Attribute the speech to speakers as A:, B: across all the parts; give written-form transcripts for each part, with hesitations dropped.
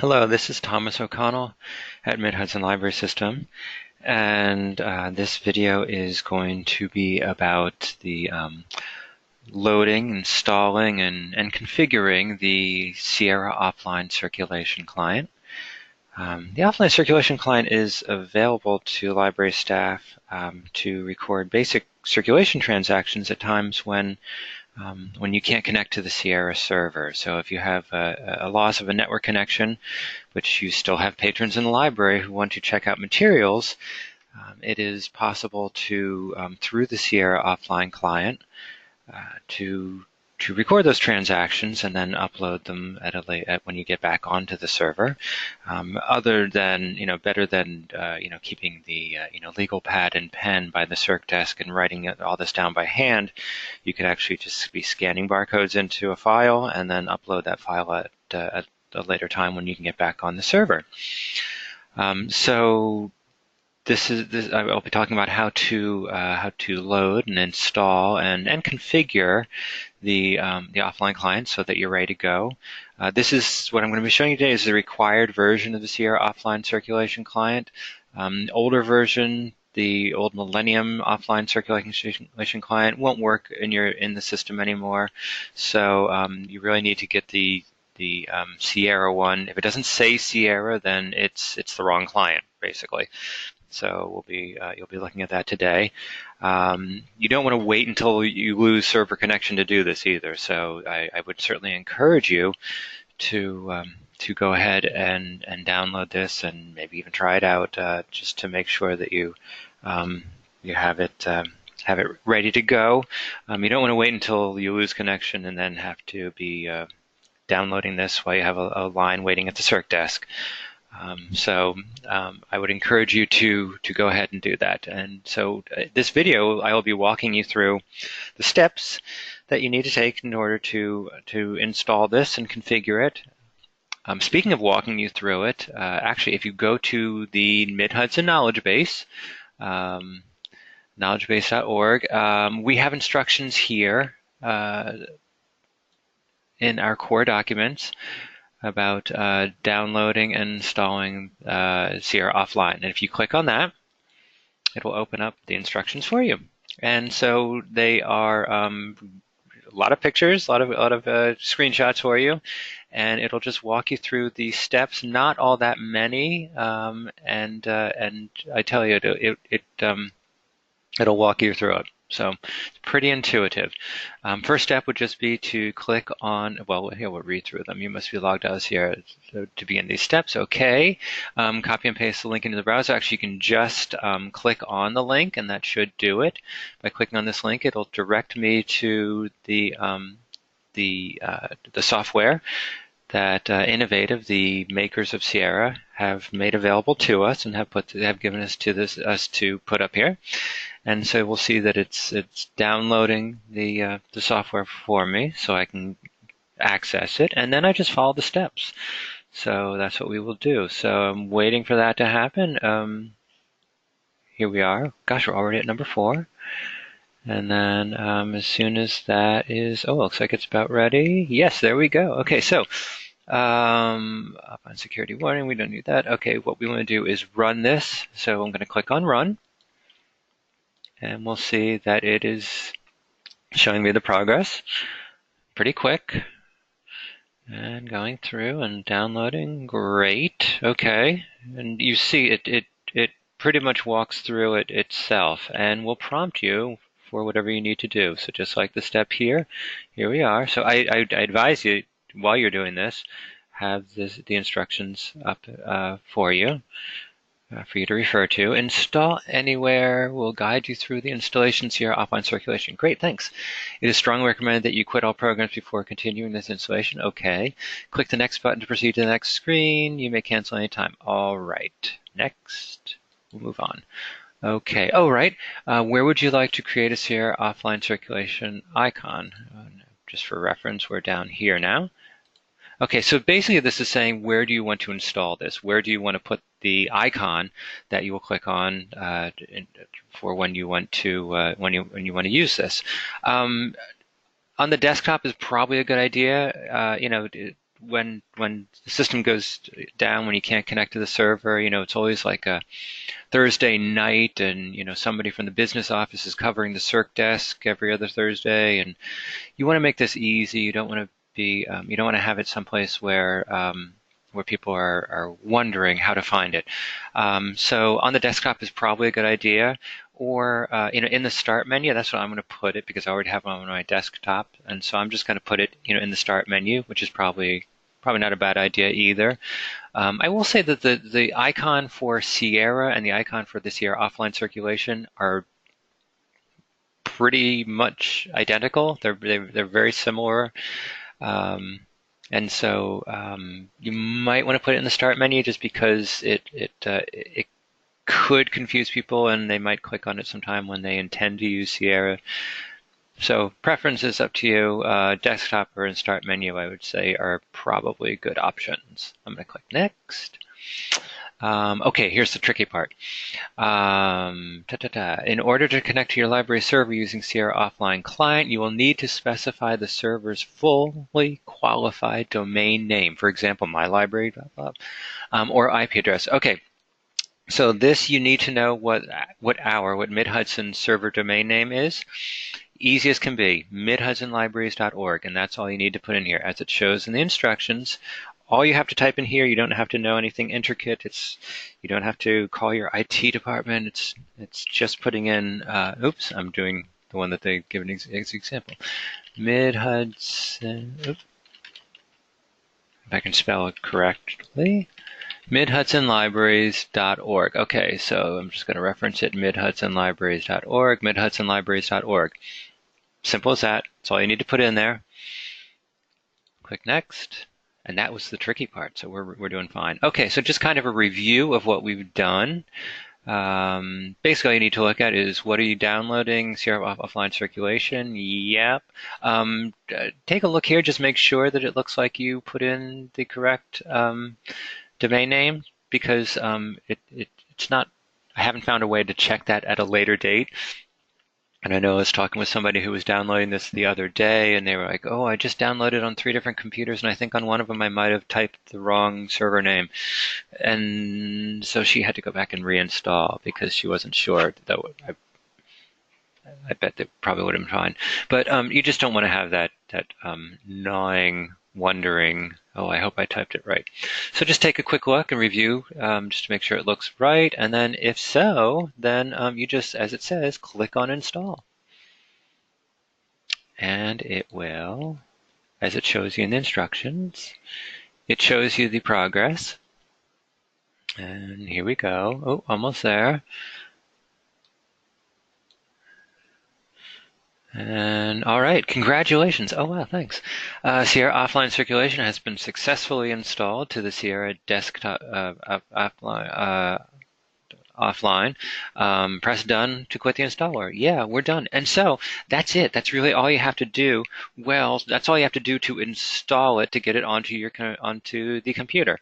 A: Hello, this is Thomas O'Connell at Mid-Hudson Library System, and this video is going to be about the loading, installing, and configuring the Sierra Offline Circulation Client. The Offline Circulation Client is available to library staff to record basic circulation transactions at times when you can't connect to the Sierra server. So if you have a loss of a network connection, which you still have patrons in the library who want to check out materials, it is possible to, through the Sierra offline client, to record those transactions and then upload them at when you get back onto the server. Other than, better than, keeping the, legal pad and pen by the circ desk and writing all this down by hand, you could actually just be scanning barcodes into a file and then upload that file at a later time when you can get back on the server. So I'll be talking about how to load and install and configure the offline client so that you're ready to go. This is what I'm going to be showing you today is the required version of the Sierra Offline Circulation Client. Older version, the old Millennium Offline Circulation Client, won't work in the system anymore. So you really need to get the Sierra one. If it doesn't say Sierra, then it's the wrong client, basically. So you'll be looking at that today. You don't want to wait until you lose server connection to do this either. So I would certainly encourage you to go ahead and download this and maybe even try it out just to make sure that you have it ready to go. You don't want to wait until you lose connection and then have to be downloading this while you have a line waiting at the circ desk. I would encourage you to go ahead and do that. And so this video, I will be walking you through the steps that you need to take in order to install this and configure it. Speaking of walking you through it, actually, if you go to the Mid-Hudson Knowledge Base, knowledgebase.org, we have instructions here in our core documents about downloading and installing Sierra Offline. And if you click on that, it will open up the instructions for you. And so they are a lot of pictures, a lot of screenshots for you, and it'll just walk you through the steps. Not all that many, and I tell you, it'll walk you through it. So it's pretty intuitive. First step would just be to click on, well, here we'll read through them. You must be logged out of Sierra to begin these steps. Okay. Copy and paste the link into the browser. Actually, you can just click on the link, and that should do it. By clicking on this link, it'll direct me to the software that Innovative, the makers of Sierra, have made available to us and have given us to put up here. And so we'll see that it's downloading the software for me so I can access it, and then I just follow the steps. So that's what we will do. So I'm waiting for that to happen. Here we are. Gosh, we're already at number 4. And then as soon as that is, looks like it's about ready. Yes, there we go. Okay, so up on security warning, we don't need that. Okay, what we want to do is run this. So I'm going to click on run. And we'll see that it is showing me the progress. Pretty quick. And going through and downloading. Great. Okay. And you see it pretty much walks through it itself and will prompt you for whatever you need to do. So just like the step here we are. So I advise you, while you're doing this, have the instructions up for you to refer to. Install anywhere will guide you through the installation Sierra Offline Circulation. Great, thanks. It is strongly recommended that you quit all programs before continuing this installation. Okay. Click the next button to proceed to the next screen. You may cancel anytime. All right. Next. We'll move on. Okay. Oh, right. Where would you like to create a Sierra Offline Circulation icon? Just for reference, we're down here now. Okay, so basically this is saying, where do you want to install this? Where do you want to put the icon that you will click on for when you want to use this? On the desktop is probably a good idea. when the system goes down, when you can't connect to the server, it's always like a Thursday night, and somebody from the business office is covering the circ desk every other Thursday, and you want to make this easy. You don't want to you don't want to have it someplace where people are wondering how to find it. So on the desktop is probably a good idea, or in the start menu. That's what I'm going to put it, because I already have it on my desktop, and so I'm just going to put it in the start menu, which is probably not a bad idea either. I will say that the icon for Sierra and the icon for the Sierra offline circulation are pretty much identical. They're very similar. And so you might want to put it in the start menu, just because it could confuse people, and they might click on it sometime when they intend to use Sierra. So preference is up to you. Desktop or in start menu, I would say, are probably good options. I'm going to click next. Okay, here's the tricky part. In order to connect to your library server using Sierra Offline Client, you will need to specify the server's fully qualified domain name. For example, mylibrary, or IP address. Okay, so this, you need to know what MidHudson server domain name is. Easy as can be, midhudsonlibraries.org, and that's all you need to put in here. As it shows in the instructions, all you have to type in here, you don't have to know anything intricate. You don't have to call your IT department. It's just putting in, oops, I'm doing the one that they give an example. MidHudson, oops, if I can spell it correctly. midhudsonlibraries.org. Okay, so I'm just going to reference it, midhudsonlibraries.org, midhudsonlibraries.org. Simple as that. That's all you need to put in there. Click next. And that was the tricky part, so we're doing fine. Okay, so just kind of a review of what we've done. Basically, all you need to look at is, what are you downloading? Sierra Offline Circulation. Yep. Take a look here. Just make sure that it looks like you put in the correct domain name, because it's not. I haven't found a way to check that at a later date. And I know I was talking with somebody who was downloading this the other day, and they were like, oh, I just downloaded on 3 different computers, and I think on one of them I might have typed the wrong server name. And so she had to go back and reinstall, because she wasn't sure. I bet that probably would have been fine. But you just don't want to have that gnawing, wondering, oh, I hope I typed it right. So just take a quick look and review, just to make sure it looks right. And then if so, then you just, as it says, click on install. And it will, as it shows you in the instructions, it shows you the progress. And here we go. Oh, almost there. And all right, congratulations. Oh, wow, thanks. Sierra Offline Circulation has been successfully installed to the Sierra desktop offline. Press done to quit the installer. Yeah, we're done. And so that's it. That's really all you have to do. Well, that's all you have to do to install it, to get it onto the computer,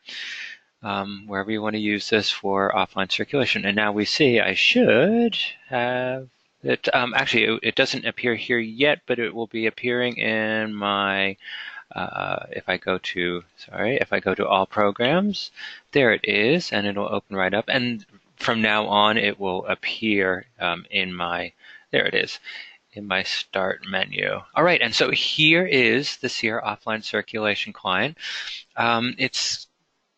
A: wherever you want to use this for offline circulation. And now we see I should have it. Actually, it doesn't appear here yet, but it will be appearing in my, if I go to all programs, there it is, and it'll open right up. And from now on, it will appear in my, there it is, in my start menu. All right, and so here is the Sierra Offline Circulation client. It's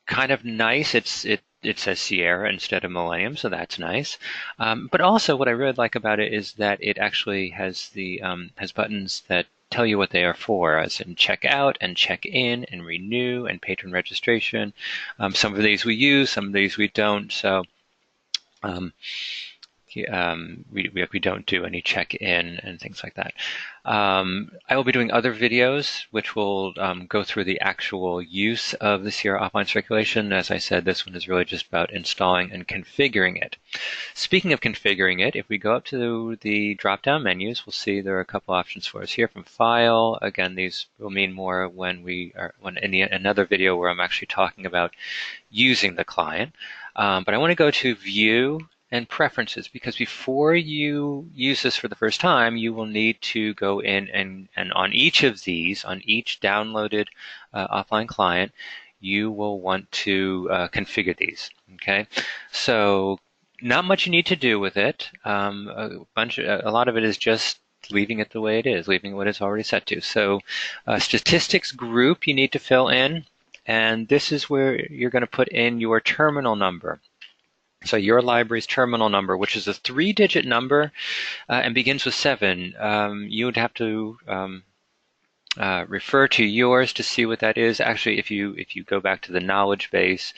A: kind of nice. It says Sierra instead of Millennium, so that's nice. But also, what I really like about it is that it actually has the has buttons that tell you what they are for, as in check out and check in and renew and patron registration. Some of these we use, some of these we don't. So we don't do any check-in and things like that. I will be doing other videos which will go through the actual use of the Sierra Offline Circulation. As I said, this one is really just about installing and configuring it. Speaking of configuring it, if we go up to the drop-down menus, we'll see there are a couple options for us here from File. Again, these will mean more when another video where I'm actually talking about using the client. But I want to go to View and preferences, because before you use this for the first time, you will need to go in and on each of these, on each downloaded offline client, you will want to configure these. Okay, so not much you need to do with it. A lot of it is just leaving it the way it is, leaving what it's already set to. So statistics group you need to fill in, and this is where you're going to put in your terminal number. So your library's terminal number, which is a 3-digit number and begins with 7. You would have to refer to yours to see what that is. Actually, if you go back to the knowledge base,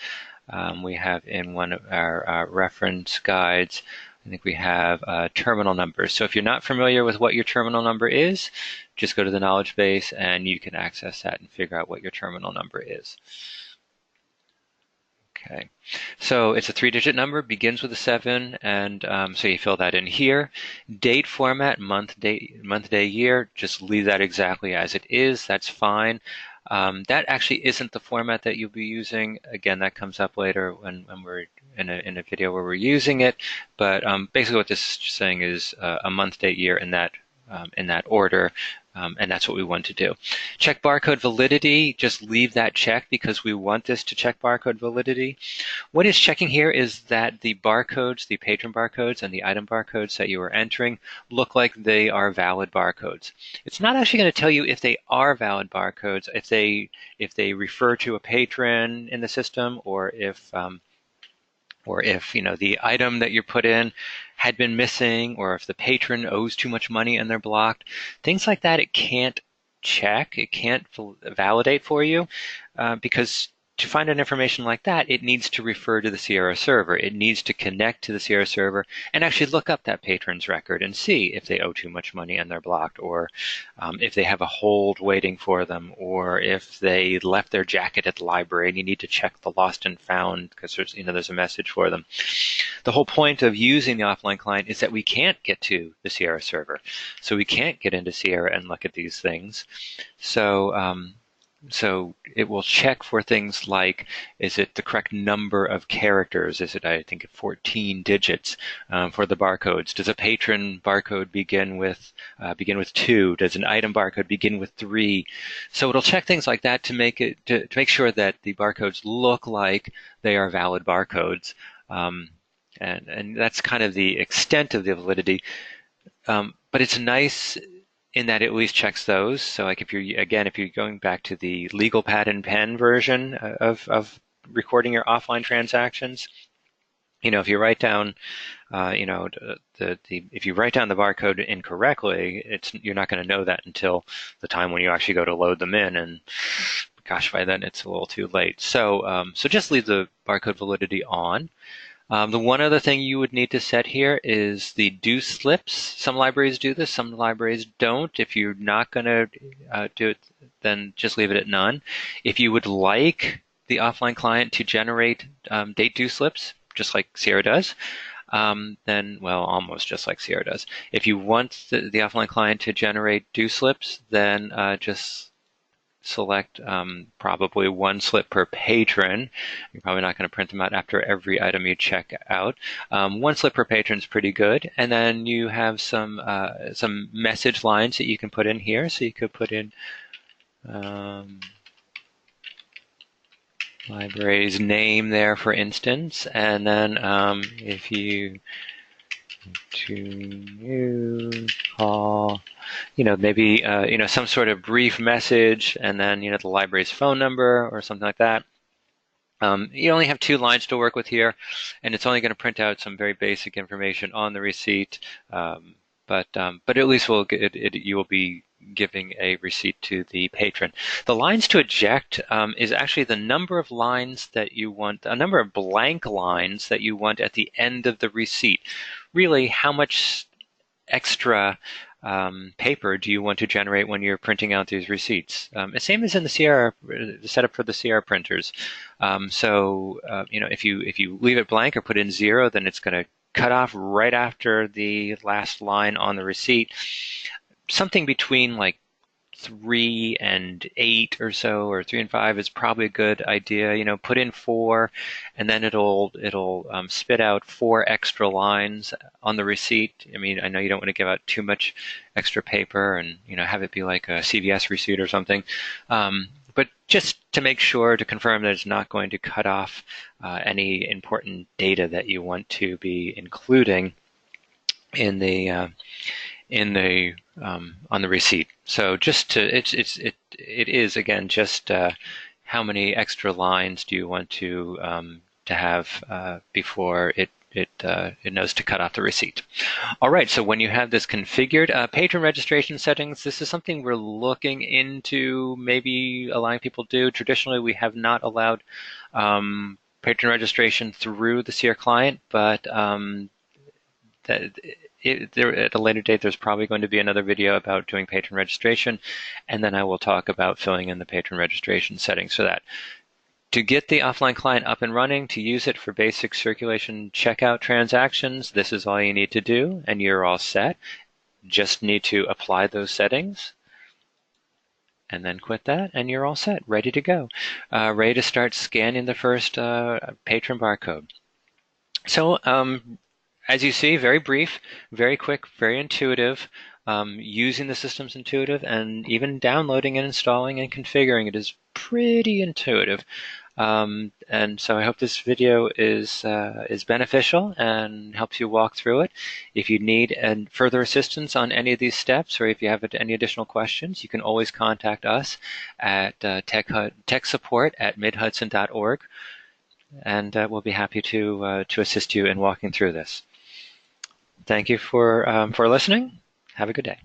A: we have in one of our reference guides, I think we have terminal numbers. So if you're not familiar with what your terminal number is, just go to the knowledge base and you can access that and figure out what your terminal number is. Okay, so it's a 3-digit number, begins with a 7, and so you fill that in here. Date format, month, day, year, just leave that exactly as it is. That's fine. That actually isn't the format that you'll be using. Again, that comes up later when we're in a video where we're using it. But basically, what this is saying is a month, date, year in that order. And that's what we want to do. Check barcode validity, just leave that checked because we want this to check barcode validity. What it's checking here is that the barcodes, the patron barcodes and the item barcodes that you are entering look like they are valid barcodes. It's not actually going to tell you if they are valid barcodes, if they refer to a patron in the system, or if the item that you put in had been missing, or if the patron owes too much money and they're blocked. Things like that it can't check, it can't validate for you, because to find out information like that, it needs to refer to the Sierra server. It needs to connect to the Sierra server and actually look up that patron's record and see if they owe too much money and they're blocked, or if they have a hold waiting for them, or if they left their jacket at the library and you need to check the lost and found because there's a message for them. The whole point of using the offline client is that we can't get to the Sierra server. So we can't get into Sierra and look at these things. So it will check for things like, is it the correct number of characters? Is it, I think, 14 digits for the barcodes? Does a patron barcode begin with 2? Does an item barcode begin with 3? So it'll check things like that to make sure that the barcodes look like they are valid barcodes. And that's kind of the extent of the validity. But it's nice in that it at least checks those. So like if you're going back to the legal pad and pen version of recording your offline transactions, if you write down, if you write down the barcode incorrectly, you're not going to know that until the time when you actually go to load them in, and gosh, by then it's a little too late. So just leave the barcode validity on. The one other thing you would need to set here is the do slips. Some libraries do this, some libraries don't. If you're not going to do it, then just leave it at none. If you would like the offline client to generate date do slips, just like Sierra does, then, well, almost just like Sierra does. If you want the offline client to generate do slips, then just select probably 1 slip per patron. You're probably not going to print them out after every item you check out. 1 slip per patron is pretty good. And then you have some message lines that you can put in here. So you could put in library's name there, for instance. And then if you call, maybe some sort of brief message, and then the library's phone number or something like that. You only have 2 lines to work with here, and it's only going to print out some very basic information on the receipt. But at least you will be giving a receipt to the patron. The lines to eject is actually the number of lines that you want, a number of blank lines that you want at the end of the receipt. Really, how much extra paper do you want to generate when you're printing out these receipts? The same as in the Sierra, the setup for the Sierra printers. If you leave it blank or put in 0, then it's going to cut off right after the last line on the receipt. Something between like 3 and 8 or so, or 3 and 5 is probably a good idea. You know, put in 4, and then it'll spit out 4 extra lines on the receipt. I mean, I know you don't want to give out too much extra paper, and have it be like a CVS receipt or something. But just to make sure, to confirm that it's not going to cut off any important data that you want to be including in the on the receipt. So just to it is again just how many extra lines do you want to have before it knows to cut off the receipt. All right, so when you have this configured, patron registration settings, this is something we're looking into maybe allowing people to do. Traditionally, we have not allowed patron registration through the Seer client, but at a later date, there's probably going to be another video about doing patron registration, and then I will talk about filling in the patron registration settings for that. To get the offline client up and running, to use it for basic circulation checkout transactions, this is all you need to do, and you're all set. Just need to apply those settings, and then quit that, and you're all set, ready to go. Ready to start scanning the first patron barcode. So, as you see, very brief, very quick, very intuitive. Using the system's intuitive, and even downloading and installing and configuring it is pretty intuitive. And so I hope this video is beneficial and helps you walk through it. If you need further assistance on any of these steps, or if you have any additional questions, you can always contact us at techsupport@midhudson.org, and we'll be happy to assist you in walking through this. Thank you for listening. Have a good day.